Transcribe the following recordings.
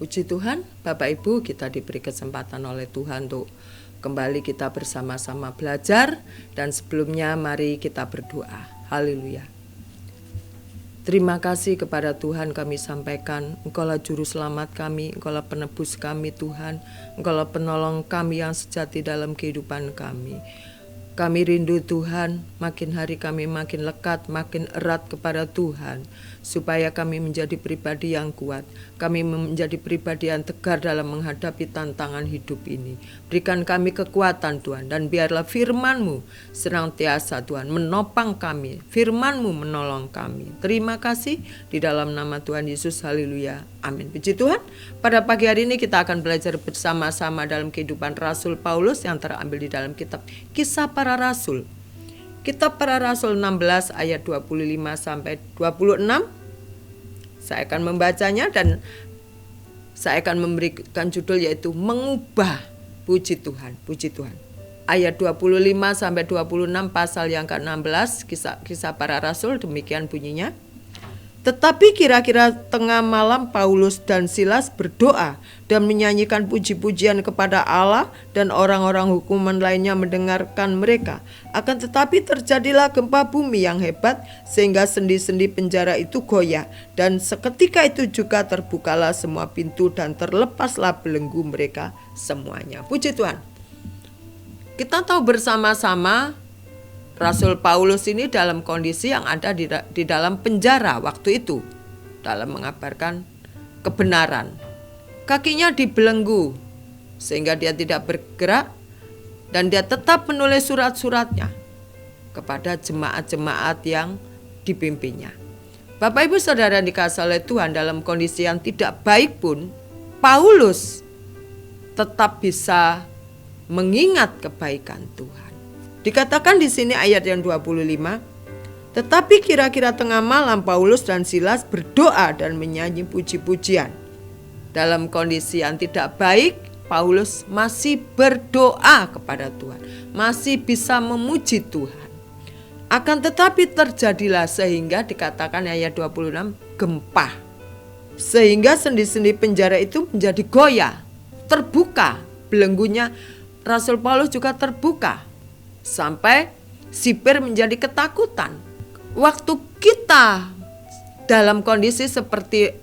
Puji Tuhan, Bapak Ibu, kita diberi kesempatan oleh Tuhan untuk kembali kita bersama-sama belajar. Dan sebelumnya mari kita berdoa. Haleluya. Terima kasih kepada Tuhan kami sampaikan, Engkaulah juru selamat kami, Engkaulah penebus kami Tuhan, Engkaulah penolong kami yang sejati dalam kehidupan kami. Kami rindu Tuhan, makin hari kami makin lekat, makin erat kepada Tuhan, supaya kami menjadi pribadi yang kuat, kami menjadi pribadi yang tegar dalam menghadapi tantangan hidup ini. Berikan kami kekuatan Tuhan, dan biarlah firman-Mu senantiasa Tuhan menopang kami, firman-Mu menolong kami. Terima kasih di dalam nama Tuhan Yesus, haleluya, amin. Puji Tuhan, pada pagi hari ini kita akan belajar bersama-sama dalam kehidupan Rasul Paulus yang terambil di dalam kitab Kisah Para Rasul. Kitab Para Rasul 16 ayat 25 sampai 26. Saya akan membacanya dan saya akan memberikan judul yaitu Mengubah. Puji Tuhan, puji Tuhan. Ayat 25 sampai 26 pasal yang ke-16 Kisah Para Rasul, demikian bunyinya. Tetapi kira-kira tengah malam Paulus dan Silas berdoa dan menyanyikan puji-pujian kepada Allah, dan orang-orang hukuman lainnya mendengarkan mereka. Akan tetapi terjadilah gempa bumi yang hebat sehingga sendi-sendi penjara itu goyah, dan seketika itu juga terbukalah semua pintu dan terlepaslah belenggu mereka semuanya. Puji Tuhan. Kita tahu bersama-sama Rasul Paulus ini dalam kondisi yang ada di dalam penjara waktu itu, dalam mengabarkan kebenaran. Kakinya dibelenggu sehingga dia tidak bergerak, dan dia tetap menulis surat-suratnya kepada jemaat-jemaat yang dipimpinnya. Bapak Ibu Saudara dikasihi oleh Tuhan, dalam kondisi yang tidak baik pun Paulus tetap bisa mengingat kebaikan Tuhan. Dikatakan di sini ayat yang 25, tetapi kira-kira tengah malam Paulus dan Silas berdoa dan menyanyi puji-pujian. Dalam kondisi yang tidak baik, Paulus masih berdoa kepada Tuhan, masih bisa memuji Tuhan. Akan tetapi terjadilah, sehingga dikatakan ayat 26, gempa. Sehingga sendi-sendi penjara itu menjadi goyah, terbuka, belenggunya Rasul Paulus juga terbuka. Sampai sipir menjadi ketakutan. Waktu kita dalam kondisi seperti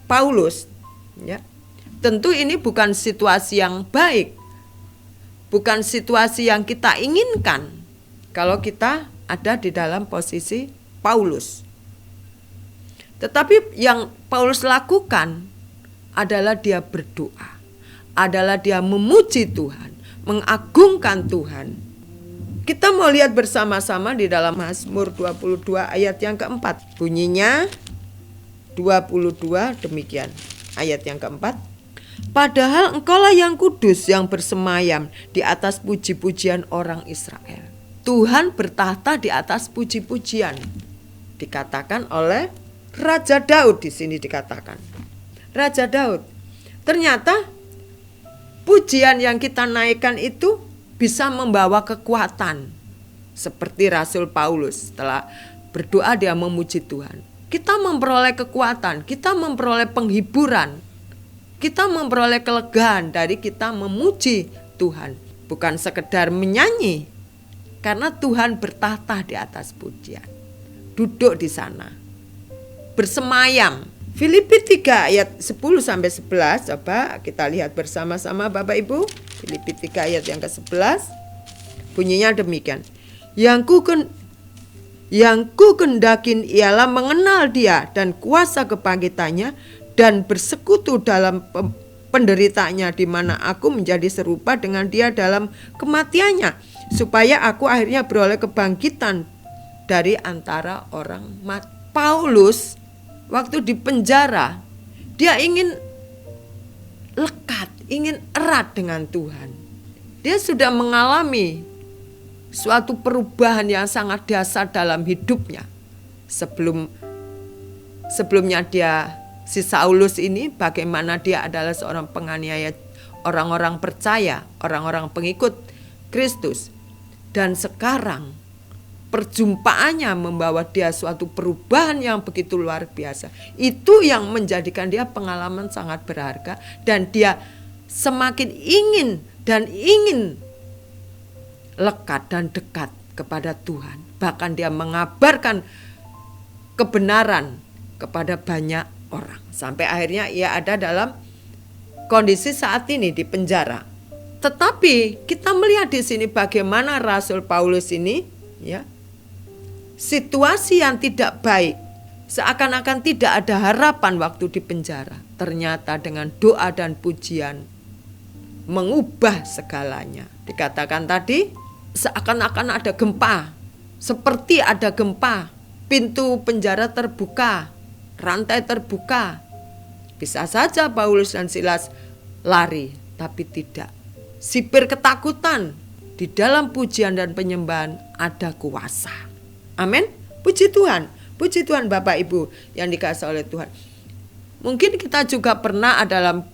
Paulus, ya, tentu ini bukan situasi yang baik, bukan situasi yang kita inginkan kalau kita ada di dalam posisi Paulus. Tetapi yang Paulus lakukan adalah dia berdoa, adalah dia memuji Tuhan, mengagungkan Tuhan. Kita mau lihat bersama-sama di dalam Mazmur 22 ayat yang keempat. Bunyinya 22 demikian. Ayat yang keempat. Padahal engkaulah yang kudus, yang bersemayam di atas puji-pujian orang Israel. Tuhan bertahta di atas puji-pujian. Dikatakan oleh Raja Daud, di sini dikatakan. Raja Daud. Ternyata pujian yang kita naikkan itu bisa membawa kekuatan. Seperti Rasul Paulus, setelah berdoa dia memuji Tuhan. Kita memperoleh kekuatan, kita memperoleh penghiburan, kita memperoleh kelegaan dari kita memuji Tuhan. Bukan sekedar menyanyi, karena Tuhan bertahta di atas pujian. Duduk di sana, bersemayam. Filipi 3 ayat 10 sampai 11, coba kita lihat bersama-sama Bapak Ibu. Filipi 3 ayat yang ke-11. Bunyinya demikian. Yang ku kendakin ialah mengenal Dia dan kuasa kebangkitannya, dan bersekutu dalam penderitaannya, di mana aku menjadi serupa dengan Dia dalam kematiannya, supaya aku akhirnya beroleh kebangkitan dari antara orang mati. Paulus waktu di penjara, dia ingin lekat, ingin erat dengan Tuhan. Dia sudah mengalami suatu perubahan yang sangat dasar dalam hidupnya. Sebelumnya si Saulus ini, bagaimana dia adalah seorang penganiaya orang-orang percaya, orang-orang pengikut Kristus. Dan sekarang perjumpaannya membawa dia suatu perubahan yang begitu luar biasa. Itu yang menjadikan dia pengalaman sangat berharga, dan dia semakin ingin lekat dan dekat kepada Tuhan. Bahkan dia mengabarkan kebenaran kepada banyak orang. Sampai akhirnya ia ada dalam kondisi saat ini di penjara. Tetapi kita melihat di sini bagaimana Rasul Paulus ini, ya, situasi yang tidak baik, seakan-akan tidak ada harapan waktu di penjara. Ternyata dengan doa dan pujian mengubah segalanya. Dikatakan tadi seakan-akan ada gempa, seperti ada gempa, pintu penjara terbuka, rantai terbuka. Bisa saja Paulus dan Silas lari, tapi tidak. Sipir ketakutan, di dalam pujian dan penyembahan ada kuasa. Amin. Puji Tuhan Bapak Ibu yang dikasihi oleh Tuhan. Mungkin kita juga pernah dalam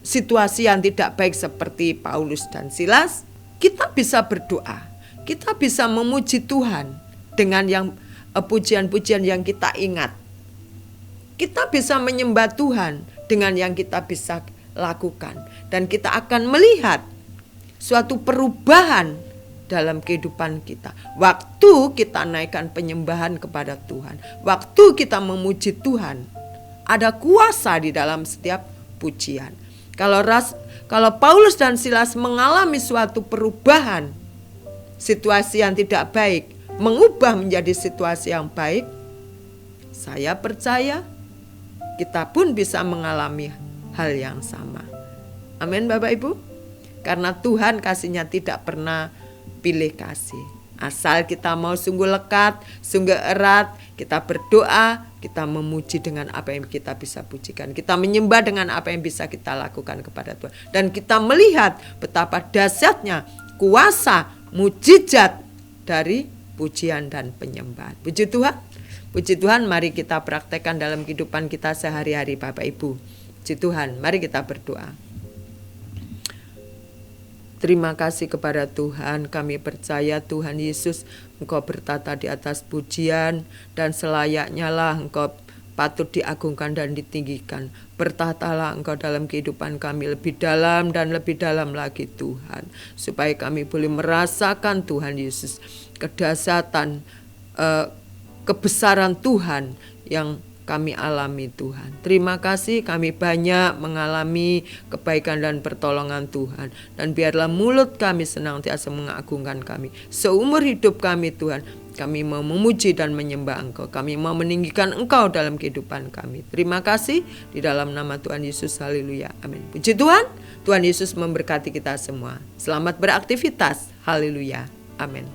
situasi yang tidak baik seperti Paulus dan Silas. Kita bisa berdoa, kita bisa memuji Tuhan dengan yang pujian-pujian yang kita ingat. Kita bisa menyembah Tuhan dengan yang kita bisa lakukan, dan kita akan melihat suatu perubahan dalam kehidupan kita. Waktu kita naikkan penyembahan kepada Tuhan, waktu kita memuji Tuhan, ada kuasa di dalam setiap pujian. Kalau Paulus dan Silas mengalami suatu perubahan, situasi yang tidak baik mengubah menjadi situasi yang baik, saya percaya kita pun bisa mengalami hal yang sama. Amin Bapak Ibu. Karena Tuhan kasihnya tidak pernah pilih kasih. Asal kita mau sungguh lekat, sungguh erat, kita berdoa, kita memuji dengan apa yang kita bisa pujikan. Kita menyembah dengan apa yang bisa kita lakukan kepada Tuhan. Dan kita melihat betapa dahsyatnya kuasa mujizat dari pujian dan penyembahan. Puji Tuhan, mari kita praktekkan dalam kehidupan kita sehari-hari Bapak Ibu. Puji Tuhan, mari kita berdoa. Terima kasih kepada Tuhan, kami percaya Tuhan Yesus Engkau bertata di atas pujian, dan selayaknya lah Engkau patut diagungkan dan ditinggikan. Bertatalah Engkau dalam kehidupan kami lebih dalam dan lebih dalam lagi Tuhan, supaya kami boleh merasakan Tuhan Yesus kedahsyatan, kebesaran Tuhan yang kami alami Tuhan. Terima kasih, kami banyak mengalami kebaikan dan pertolongan Tuhan. Dan biarlah mulut kami senantiasa mengagungkan kami. Seumur hidup kami Tuhan, kami mau memuji dan menyembah Engkau. Kami mau meninggikan Engkau dalam kehidupan kami. Terima kasih di dalam nama Tuhan Yesus. Haleluya. Amin. Puji Tuhan. Tuhan Yesus memberkati kita semua. Selamat beraktivitas. Haleluya. Amin.